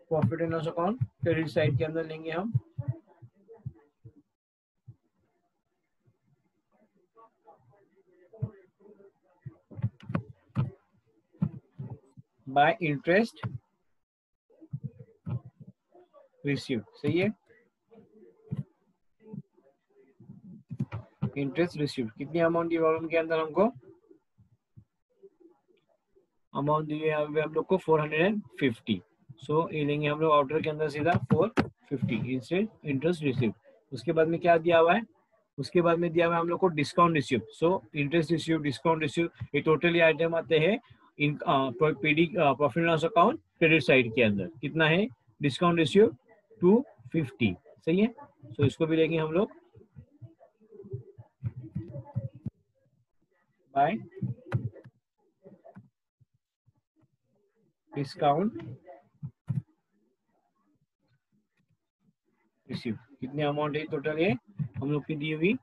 profit and loss account credit side के अंदर लेंगे हम बाय इंटरेस्ट रिसीव, सही है। इंटरेस्ट रिसीव कितनी अमाउंट दी प्रॉब्लम के अंदर हमको, अमाउंट दी है हम लोग को 450। सो ये लेंगे हम लोग आउटर के अंदर सीधा 450 इंस्टेड इंटरेस्ट रिसीव। उसके बाद में क्या दिया हुआ है, उसके बाद में दिया हुआ है हम लोग को discount receive. So interest receive, discount receive, ये टोटली आइटम आते हैं इन PD profit and loss account credit side के अंदर। कितना है डिस्काउंट रिसीव 250, सही है। सो इसको भी लेंगे हम लोग बाय डिस्काउंट रिसीव। कितने अमाउंट है टोटल है हम लोग की दी हुई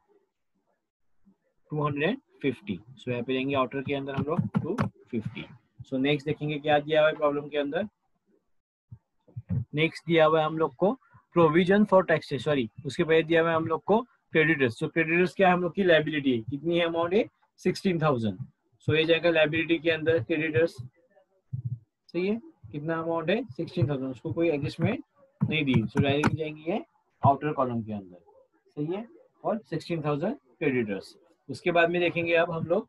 250। सो यहाँ पे लेंगे आउटर के अंदर हम लोग 250। सो नेक्स्ट देखेंगे क्या दिया हुआ है प्रॉब्लम के अंदर। नेक्स्ट दिया हुआ है हम लोग को प्रोविजन फॉर टैक्सेस, सॉरी उसके पहले दिया हुआ है हम लोग को क्रेडिटर्स। सो क्रेडिटर्स क्या है हम लोग की लायबिलिटी है, कितनी है अमाउंट है 16,000। सो ये जाएगा लायबिलिटी के अंदर क्रेडिटर्स, सही है। कितना अमाउंट है 16,000, उसको कोई एडजस्टमेंट नहीं दी। सो डायरेक्ट जाएंगी है आउटर कॉलम के अंदर, सही है। और 16,000 क्रेडिटर्स। उसके बाद में देखेंगे अब हम लोग,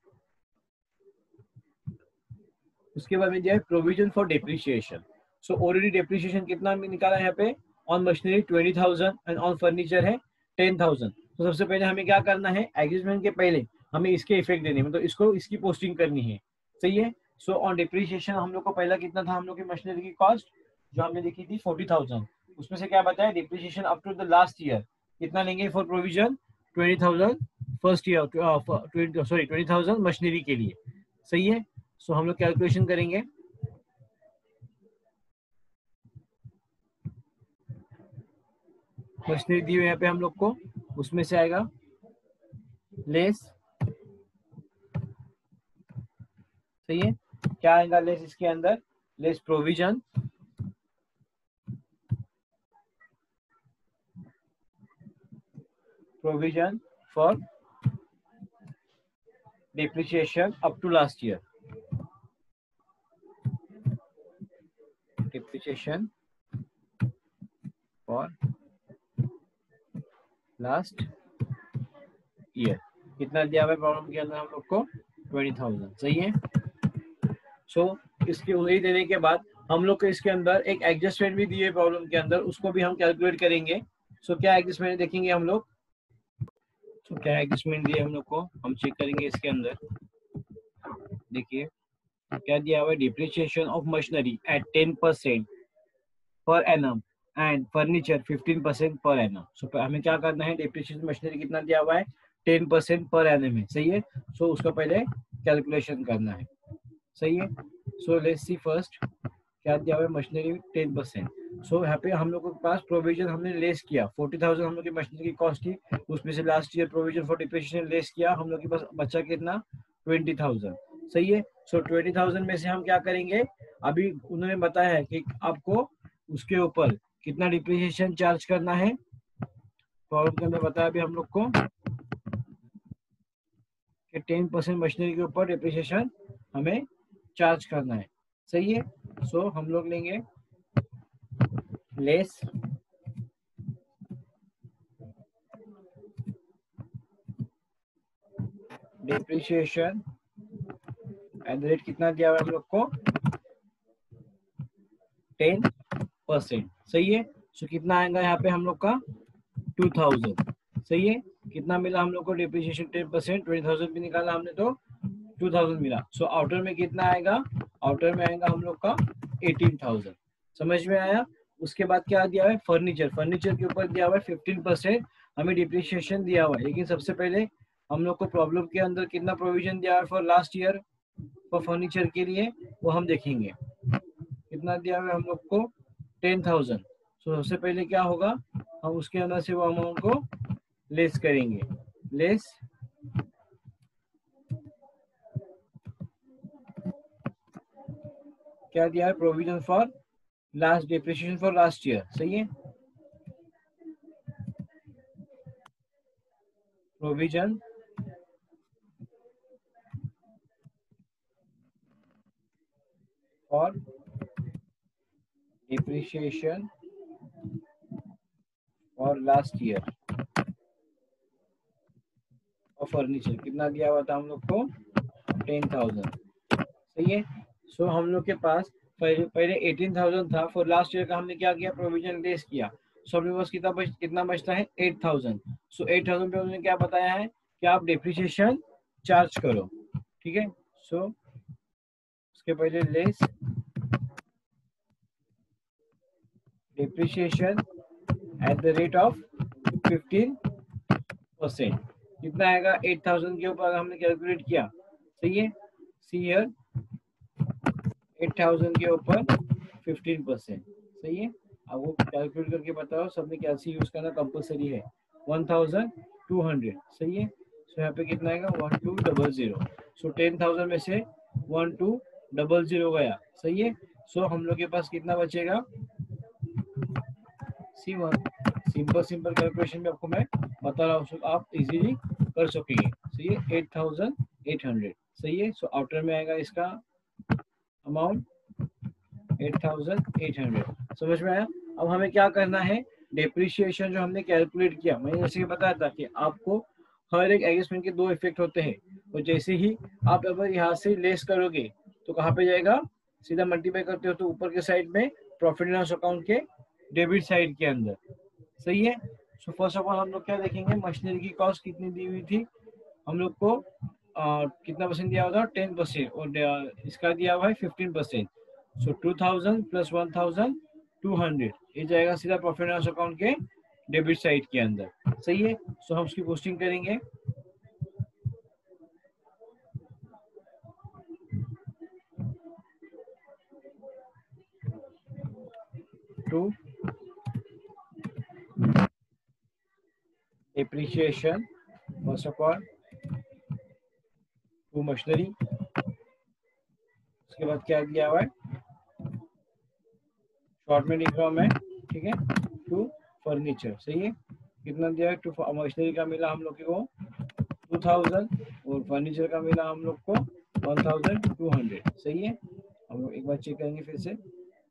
उसके बाद में दिया है provision for depreciation. So already depreciation कितना निकाला है यहाँ पे, on machinery 20,000 and on furniture है 10,000। तो सबसे पहले हमें क्या करना है, एग्रीमेंट के पहले हमें इसके इफेक्ट देने, मतलब इसको इसकी पोस्टिंग करनी है, सही है। सो ऑन डेप्रिसिएशन हम लोग को पहला कितना था, हम लोग की मशीनरी की कॉस्ट जो हमने देखी थी 40,000, उसमें से क्या बताया depreciation up to the last year कितना लेंगे for provision 20,000 first year, sorry 20,000 machinery के लिए, सही है। सो हम लोग कैलकुलेशन करेंगे, मशीनरी दी हुई यहाँ पे हम लोग को, उसमें से आएगा लेस, सही है। क्या आएगा लेस इसके अंदर, less provision, provision for depreciation up to last year, depreciation for last year कितना दिया हुआ है प्रॉब्लम के अंदर हम लोग को 20,000, सही है। सो इसके वही देने के बाद हम लोग को इसके अंदर एक एडजस्टमेंट भी दिए प्रॉब्लम के अंदर, उसको भी हम कैलकुलेट करेंगे। सो क्या एडजस्टमेंट देखेंगे हम लोग, तो क्या एडजस्टमेंट दिए हम लोग को, हम चेक करेंगे इसके अंदर। देखिए क्या दिया हुआ है, depreciation of machinery at 10% per annum and furniture 15% per annum. सो हमें क्या करना है, डिप्रिसिएशन मशीनरी कितना दिया हुआ है, 10% पर एनम है, सही है। सो उसका पहले कैलकुलेशन करना है, सही है। सो लेट्स सी फर्स्ट क्या दिया हुआ है, मशीनरी 10%। सो यहाँ पे हम लोग के पास प्रोविजन हमने लेस किया, 40,000 हम लोग की मशीनरी की कॉस्ट थी, उसमें से last year provision for depreciation less किया, हम लोग के पास बचा कितना, 20,000, सही है। सो 20,000 में से हम क्या करेंगे, अभी उन्होंने बताया है कि आपको उसके ऊपर कितना डिप्रिसिएशन चार्ज करना है, प्रॉब्लम के अंदर बताया अभी हम लोग को कि 10% मशीनरी के ऊपर डिप्रिसिएशन हमें चार्ज करना है, सही है। सो हम लोग लेंगे less depreciation at the rate कितना दिया हुआ है हम लोग को, 10%, सही है। सो कितना आएगा यहाँ पे हम लोग का 2,000, सही है। कितना मिला हम लोग को डिप्रिसिएशन 10%, 20,000 भी निकाला हमने तो 2,000 मिला। सो आउटर में कितना आएगा, आउटर में आएगा हम लोग का 18,000, समझ में आया। उसके बाद क्या दिया हुआ है, फर्नीचर, फर्नीचर के ऊपर दिया हुआ है 15% हमें डिप्रिसिएशन दिया हुआ है, लेकिन सबसे पहले हम लोग को प्रॉब्लम के अंदर कितना प्रोविजन दिया हुआ है for last year for furniture के लिए, वो हम देखेंगे। कितना दिया हुआ है हम लोग को, 10,000। सो सबसे पहले क्या होगा, हम उसके अंदर से वो अमाउंट को लेस करेंगे, लेस क्या दिया है, provision for last depreciation for last year, सही है। Provision for depreciation for last year और फर्नीचर कितना दिया हुआ था हम लोग को, 10,000, सही है। सो हम लोग के पास पहले 18,000 था फॉर लास्ट ईयर का, हमने क्या किया, प्रोविजन लेस किया। सो अपने पास कितना बचता है, 8,000। सो 8,000 पे उन्होंने क्या बताया है कि आप डिप्रिसिएशन चार्ज करो, ठीक है। सो उसके पहले less depreciation at the rate of 15%, कितना आएगा, 8,000 के ऊपर हमने कैलकुलेट किया, सही है। सी हियर 8,000 के ऊपर 15%, सही है। अब वो कैलकुलेट करके बताओ, सबने कैसे यूज करना कंपलसरी है, 1,200, सही है। सो यहाँ पे कितना आएगा, 1,200। सो 10,000 में से 1,200 गया, सही है। सो हम लोग के पास कितना बचेगा, सिंपल सिंपल कैलकुलेशन में आपको मैं बता रहा हूँ, आप इजीली कर सकेंगे, सही है। 8,800, सही है। सो आउटर में आएगा इसका अमाउंट 8,800, समझ में आया। अब हमें क्या करना है, डिप्रिसिएशन जो हमने कैलकुलेट किया, मैंने जैसे कि बताया था कि आपको हर एक एडजस्टमेंट के दो इफेक्ट होते हैं, और जैसे ही आप अगर यहाँ से लेस करोगे तो कहाँ पे जाएगा, सीधा मल्टीप्लाई करते हो तो ऊपर के साइड में प्रॉफिट एंड लॉस अकाउंट के डेबिट साइड के अंदर, सही है। सो फर्स्ट ऑफ ऑल हम लोग क्या देखेंगे, मशीनरी की कॉस्ट कितनी दी हुई थी हम लोग को, कितना परसेंट दिया हुआ था, 10%, और इसका दिया हुआ है 15%। सो 2,000 प्लस 1,200 ये जाएगा सीधा प्रॉफिट एंड लॉस अकाउंट के डेबिट साइड के अंदर, सही है। सो हम उसकी पोस्टिंग करेंगे, to depreciation first of all to machinery, उसके बाद क्या दिया हुआ है, शॉर्ट में लिख रहा हूँ मैं, ठीक है, टू फर्नीचर, सही है। कितना दिया है, टू मशीनरी का मिला हम लोग को 2,000 और फर्नीचर का मिला हम लोग को 1,200, सही है। हम लोग एक बार चेक करेंगे फिर से,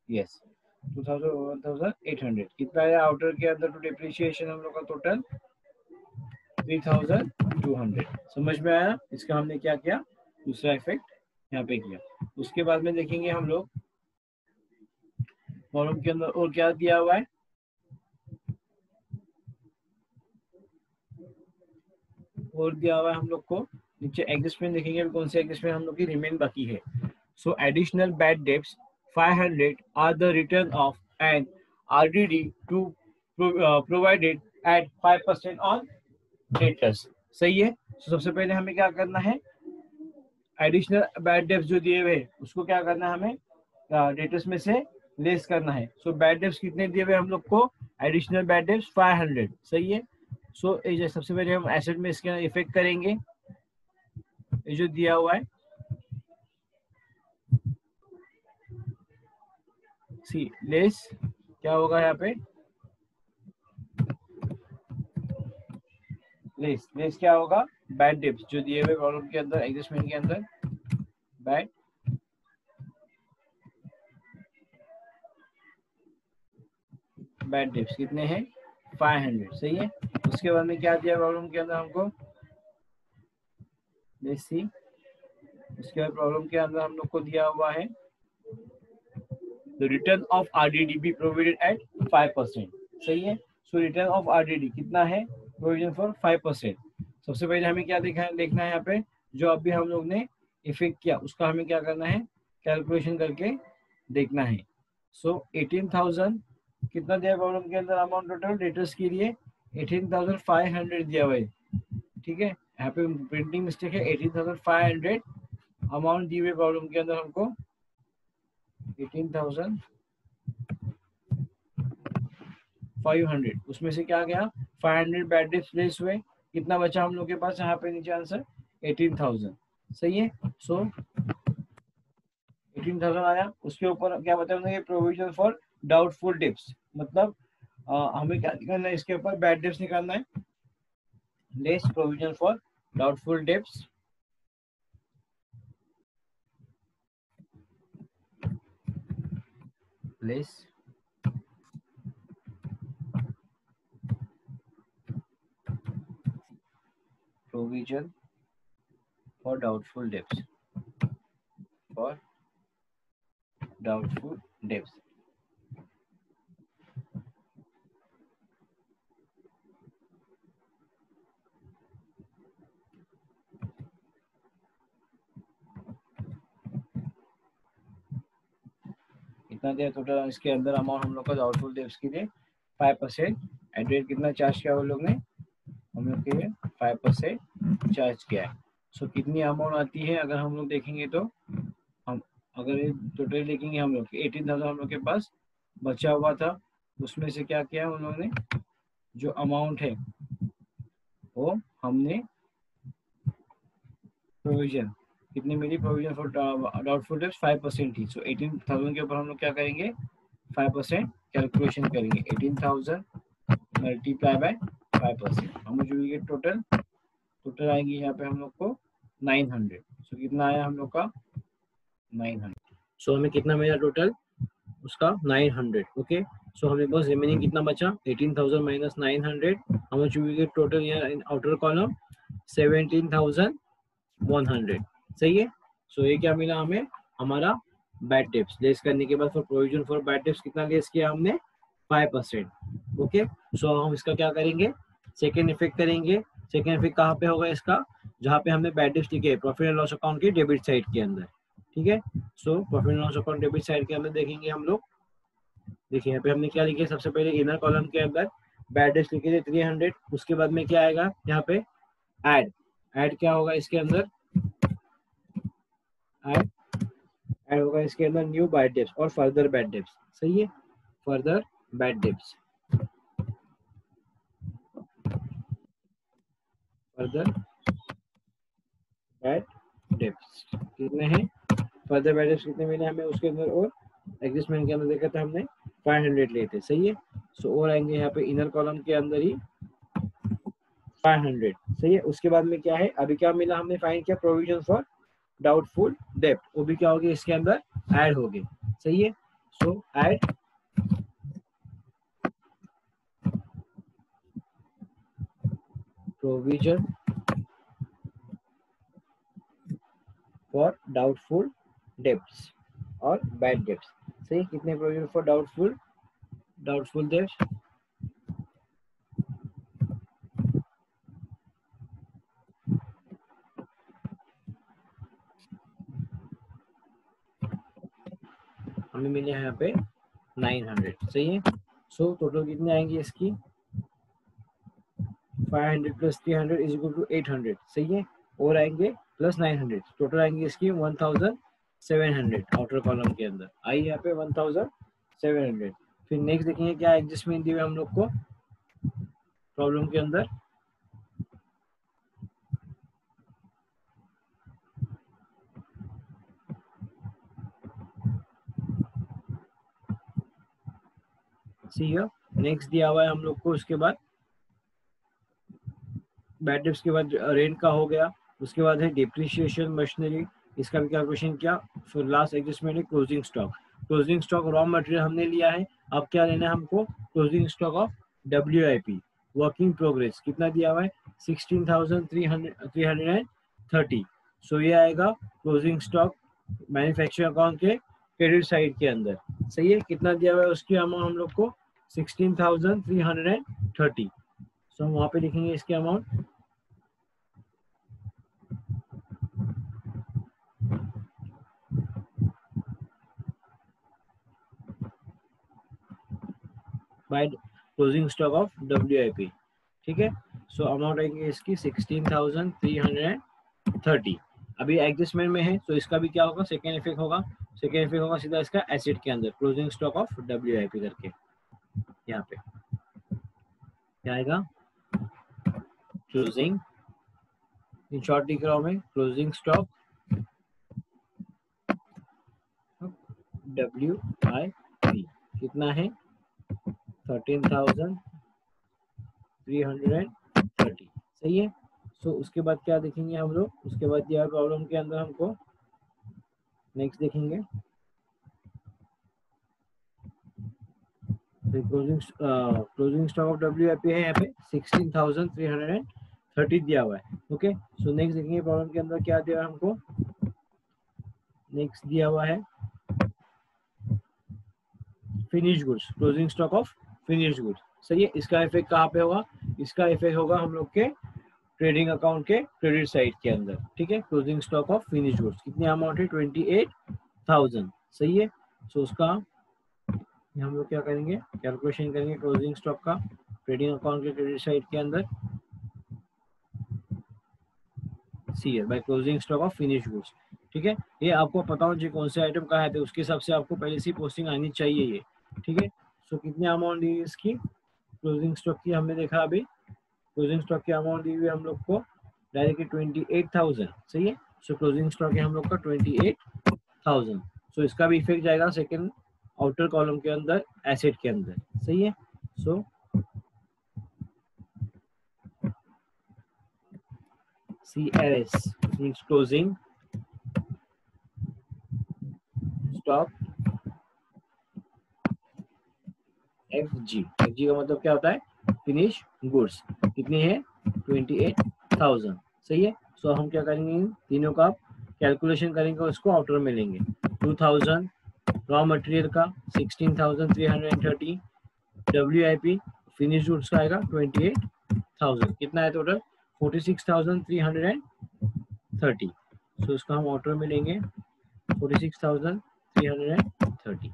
यस 2,000 और 1,800 कितना है आउटर के अंदर टू डिप्रिसिएशन हम लोग का टोटल 3,200, समझ में आया। इसका हमने क्या किया, दूसरा इफेक्ट यहाँ पे किया। उसके बाद में देखेंगे हम लोग कॉलम के अंदर और क्या दिया हुआ है, और दिया हुआ है हम लोग को नीचे एडजस्टमेंट, देखेंगे कौन से एडजस्टमेंट हम लोग की रिमेन बाकी है। So additional bad debts 500 are the return of an RDD to provided at 5% on debtors. सही है. So सबसे पहले हमें क्या करना है, एडिशनल बैड डेब्ट्स जो दिए हुए उसको क्या करना है, हमें डेटर्स में से लेस करना है. सो बैड डेब्ट्स कितने दिए हुए हम लोग को, एडिशनल बैड डेब्ट्स 500. सही है. सो ये सबसे पहले हम एसेट में इसके इफेक्ट करेंगे, ये जो दिया हुआ है सी लेस क्या होगा यहाँ पे, लेस लेस क्या होगा, बैड डेब्ट्स जो दिए हुए प्रॉब्लम के अंदर एडजस्टमेंट के अंदर, बैड बैड डेब्ट्स कितने हैं 500. सही है. उसके बाद में क्या दिया प्रॉब्लम के अंदर हमको, लेट्स सी. उसके बाद प्रॉब्लम के अंदर हम लोग को दिया हुआ है the return of RDDB provided at 5%. सही है. सो रिटर्न ऑफ RDD कितना है, प्रोविजन फॉर 5%. सबसे पहले हमें क्या देखना है यहाँ पे, जो अभी हम लोग ने इफेक्ट किया उसका हमें क्या करना है, कैलकुलेशन करके देखना है. सो 18,000 कितना दिया प्रॉब्लम के अंदर अमाउंट टोटल डेटर्स के लिए 18,500 दिया हुआ है. ठीक है. यहाँ पे प्रिंटिंग मिस्टेक है, 18,500 अमाउंट दी हुई प्रॉब्लम के अंदर हमको 18,500. उसमें से क्या गया 500 बैड डेब्ट्स प्लेस हुए, कितना बचा हम लोग के पास यहाँ पे नीचे आंसर 18,000. सही है. सो 18,000 आया. उसके ऊपर क्या बताया प्रोविजन फॉर डाउटफुल डेब्ट्स, मतलब हमें क्या निकालना है इसके ऊपर, बैड डेब्ट्स निकालना है. Less provision for doubtful debts less provision for doubtful debts for doubtful debts. कितना दिया टोटल इसके अंदर अमाउंट हम लोग का डाउटफुल डेब्ट्स के लिए 5%. एट रेट कितना चार्ज किया वो लोग ने, हम लोग के लिए 5% चार्ज किया है. सो कितनी अमाउंट आती है अगर हम लोग देखेंगे तो, हम अगर ये टोटल देखेंगे हम लोग 18,000 हम लोग के पास बचा हुआ था, उसमें से क्या किया हम लोग ने, जो अमाउंट है वो हमने प्रोविजन कितनी मिली, प्रोविजन फॉर डाउटफुल डेब्ट्स 5% थी. सो 18,000 के ऊपर हम लोग क्या करेंगे 5% कैलकुलेशन करेंगे. 18,000 मल्टीप्लाई बाय 5%, हम जो ये टोटल आएंगे यहाँ पे हम लोग को 900. सो कितना आया हम लोग का 900. सो हमें कितना मिला टोटल उसका 900. ओके. सो हमें बस रिमेनिंग कितना बचा 18,000 माइनस 900, हम चुके टोटल यहाँ इन आउटर कॉलम 17,100. सही है. सो ये क्या मिला हमें, हमारा बैड डेब्ट्स लेस करने के बाद for provision for bad debts कितना लेस किया हमने 5%. ओके. सो हम इसका क्या करेंगे, सेकेंड इफेक्ट करेंगे. सेकेंड इफेक्ट कहाँ पे होगा इसका, जहाँ पे हमने बैड डेब्ट्स लिखे प्रॉफिट एंड लॉस अकाउंट के डेबिट साइड के अंदर. ठीक है. So profit and loss account debit side के अंदर देखेंगे हम लोग. देखिए यहाँ पे हमने क्या लिखे, सबसे पहले इनर कॉलम के अंदर बैड डेब्ट्स लिखे थे 300. उसके बाद में क्या आएगा यहाँ पे, ऐड क्या होगा इसके अंदर, ऐड होगा इसके अंदर न्यू बैड डेब्ट्स और फर्दर बैड डेब्ट्स. सही है. Further bad debts, further bad debts कितने हैं, फर्दर बैड डेब्ट्स कितने मिले हमें उसके अंदर, और एडजस्टमेंट के अंदर देखा था हमने 500 लिए थे. सही है. सो और आएंगे यहाँ पे इनर कॉलम के अंदर ही 500. सही है. उसके बाद में क्या है, अभी क्या मिला हमने फाइंड किया, प्रोविजन फॉर डाउटफुल डेब्ट, वो भी क्या होगी इसके अंदर ऐड होगी. सही है. सो add provision for doubtful debts और बैड डेब्ट्स. सही. कितने प्रोविजन फॉर डाउटफुल डेब्ट्स, हमें मिले हैं यहाँ पे 900, सही है। सो टोटल कितने आएंगे इसकी, 500 प्लस 300 इज इक्वल टू 800, सही है। और आएंगे प्लस 900, टोटल आएंगे इसकी 1700 आउटर कॉलम के अंदर आई यहाँ पे 1700। फिर नेक्स्ट देखेंगे क्या एडजस्टमेंट दिए हम लोग को प्रॉब्लम के अंदर। सी नेक्स्ट दिया हुआ है हम लोग को, उसके बाद बैड डेब्ट्स के बाद रेंट का हो गया, उसके बाद है डिप्रिशिएशन मशीनरी, इसका भी कैलकुलेशन किया। फिर लास्ट एडजस्टमेंट है closing stock. Closing stock raw material हमने लिया है, अब क्या लेना है हमको, closing stock of WIP working progress कितना दिया हुआ है 16,330। सो ये आएगा क्लोजिंग स्टॉक मैन्युफैक्चरिंग अकाउंट के क्रेडिट साइड के अंदर, सही है। कितना दिया हुआ है उसकी अमाउंट हम लोग को 16,330। सो हम वहां पे लिखेंगे इसके amount, by closing stock of WIP, ठीक है। सो अमाउंट आएंगे इसकी 16,330। अभी एडजस्टमेंट में है, तो इसका भी क्या होगा, सेकेंड इफेक्ट होगा। सेकेंड इफेक्ट होगा सीधा इसका एसेट के अंदर क्लोजिंग स्टॉक ऑफ WIP करके, यहाँ पे क्या आएगा, क्लोजिंग, इन शॉर्ट लिख रहा हूं मैं, क्लोजिंग स्टॉक WIP कितना है 13,330, सही है। सो उसके बाद क्या देखेंगे हम लोग, उसके बाद दिया प्रॉब्लम के अंदर हमको नेक्स्ट देखेंगे क्लोजिंग स्टॉक ऑफ WIP है यहाँ पे 16,330 दिया हुआ है, ओके। सो नेक्स्ट देखेंगे प्रॉब्लम के अंदर क्या दिया हमको, नेक्स्ट दिया हुआ है finish goods, closing stock of finish goods, सही है। इसका इफेक्ट कहाँ पे होगा, इसका इफेक्ट होगा हम लोग के ट्रेडिंग अकाउंट के क्रेडिट साइड के अंदर, ठीक है। Closing stock of finish goods कितनी अमाउंट है 28,000, सही है। सो उसका हम लोग क्या करेंगे, कैलकुलेशन करेंगे क्लोजिंग स्टॉक का ट्रेडिंग अकाउंट के क्रेडिट साइड के अंदर, सी है by closing stock of finish goods, ठीक है। ये आपको पता हो जी कौन से आइटम कहाँ है, तो उसके हिसाब से आपको पहले से पोस्टिंग आनी चाहिए ये, ठीक है। सो कितनी अमाउंट दी इसकी क्लोजिंग स्टॉक की, हमने देखा अभी क्लोजिंग स्टॉक की अमाउंट दी हुई हम लोग को डायरेक्टली 28,000, सही है। सो क्लोजिंग स्टॉक है हम लोग का 28,000। सो इसका भी इफेक्ट जाएगा सेकंड आउटर कॉलम के अंदर एसेट के अंदर, सही है। सो CLS means closing stock FG का मतलब क्या होता है, फिनिश गुड्स कितनी है 28,000, सही है। सो हम क्या करेंगे, इन तीनों का कैलकुलेशन करेंगे, उसको आउटर में लेंगे 2,000 रॉ मटेरियल का 16,330, WIP फिनिश गुड्स का आएगा 28,000, कितना है टोटल 46,330। सो इसका हम आउटर में लेंगे 46,330,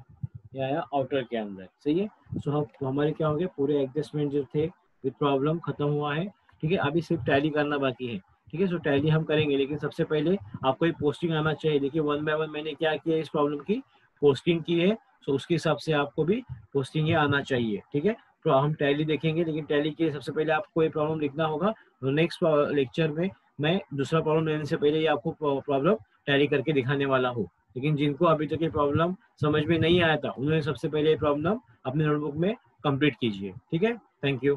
ये आया आउटर के अंदर, सही है। सो हम हमारे क्या हो गए, पूरे एडजस्टमेंट जो थे विद प्रॉब्लम खत्म हुआ है, ठीक है। अभी सिर्फ टैली करना बाकी है, ठीक है। सो टैली हम करेंगे, लेकिन सबसे पहले आपको एक पोस्टिंग आना चाहिए। देखिए 1 बाय 1 मैंने क्या किया, इस प्रॉब्लम की पोस्टिंग की है, सो उसके हिसाब से आपको भी पोस्टिंग ही आना चाहिए, ठीक है। तो हम टैली देखेंगे, लेकिन टैली के सबसे पहले आपको ये प्रॉब्लम लिखना होगा। तो नेक्स्ट लेक्चर में मैं दूसरा प्रॉब्लम लेने से पहले ही आपको प्रॉब्लम टैली करके दिखाने वाला हूँ। लेकिन जिनको अभी तक ये प्रॉब्लम समझ में नहीं आया था, उन्होंने सबसे पहले ये प्रॉब्लम अपने नोटबुक में कंप्लीट कीजिए, ठीक है। Thank you.